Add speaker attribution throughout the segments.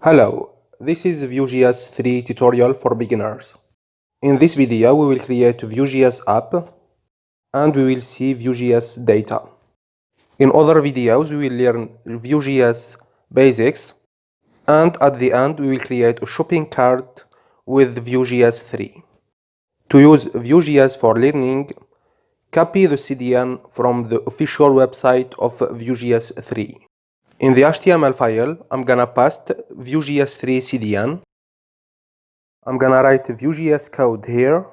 Speaker 1: Hello, this is Vue JS 3 tutorial for beginners. In this video we will create Vue JS app and we will see Vue JS data. In other videos we will learn Vue JS basics and at the end we will create a shopping cart with Vue JS 3. To use Vue JS for learning, copy the CDN from the official website of Vue JS 3. In the HTML file, I'm gonna paste Vue JS 3 CDN. I'm gonna write Vue JS code here.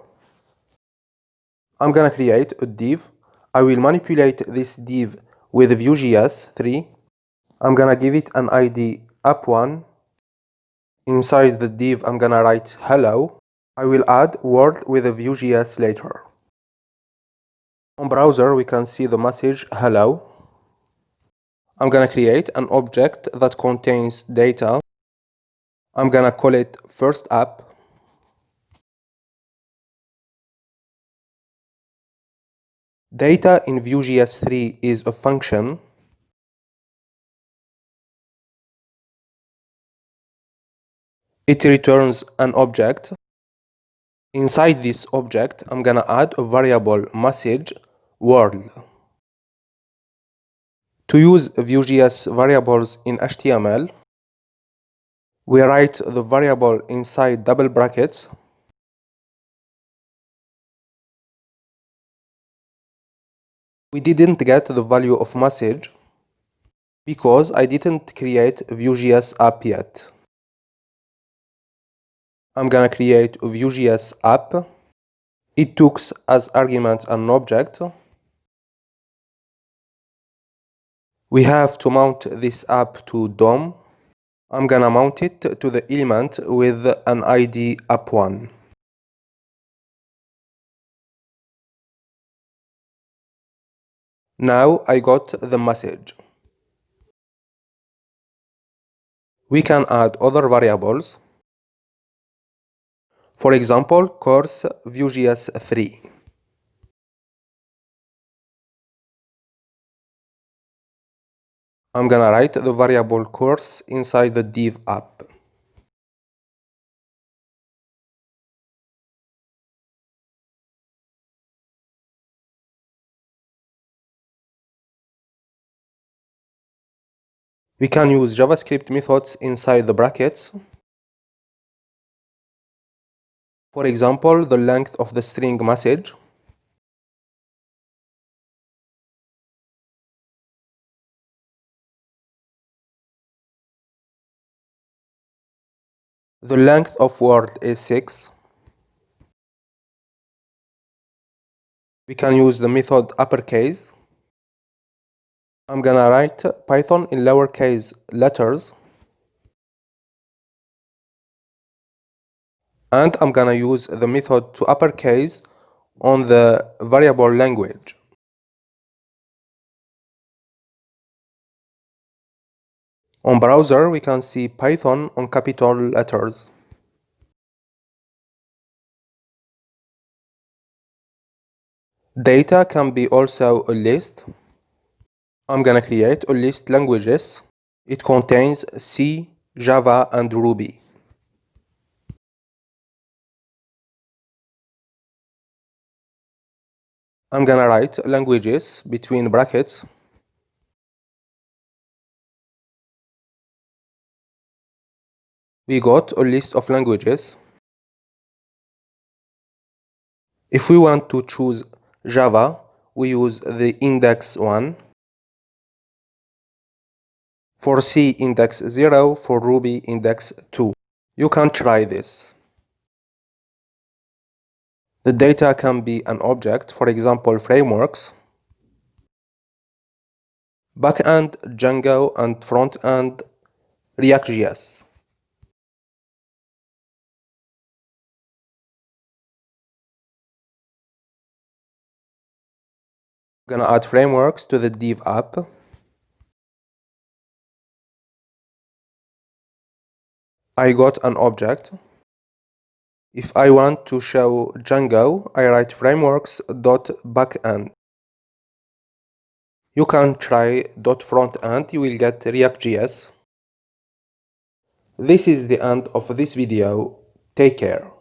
Speaker 1: I'm gonna create a div. I will manipulate this div with Vue JS 3. I'm gonna give it an ID app1. Inside the div, I'm gonna write hello. I will add word with a Vue JS later. On browser, we can see the message hello. I'm gonna create an object that contains data. I'm gonna call it first app. Data in Vue JS 3 is a function. It returns an object. Inside this object, I'm gonna add a variable message world. To use Vue.js variables in HTML, we write the variable inside double brackets. We didn't get the value of message because I didn't create Vue.js app yet. I'm gonna create a Vue.js app. It took as argument an object. We have to mount this app to DOM. I'm gonna mount it to the element with an ID app1. Now I got the message. We can add other variables. For example, course Vue.js 3. I'm gonna write the variable course inside the div app. We can use JavaScript methods inside the brackets. For example, the length of the string message. The length of word is 6. We can use the method uppercase. I'm gonna write Python in lowercase letters. And I'm gonna use the method to uppercase on the variable language. On browser, we can see Python on capital letters. Data can be also a list. I'm gonna create a list languages. It contains C, Java, and Ruby. I'm gonna write languages between brackets. We got a list of languages. If we want to choose Java, we use the index 1. For C, index 0. For Ruby, index 2. You can try this. The data can be an object, for example, frameworks, backend, Django, and frontend, React.js. I'm gonna add frameworks to the div app. I got an object. If I want to show Django, I write frameworks.backend. You can try .frontend, you will get React.js. This is the end of this video. Take care.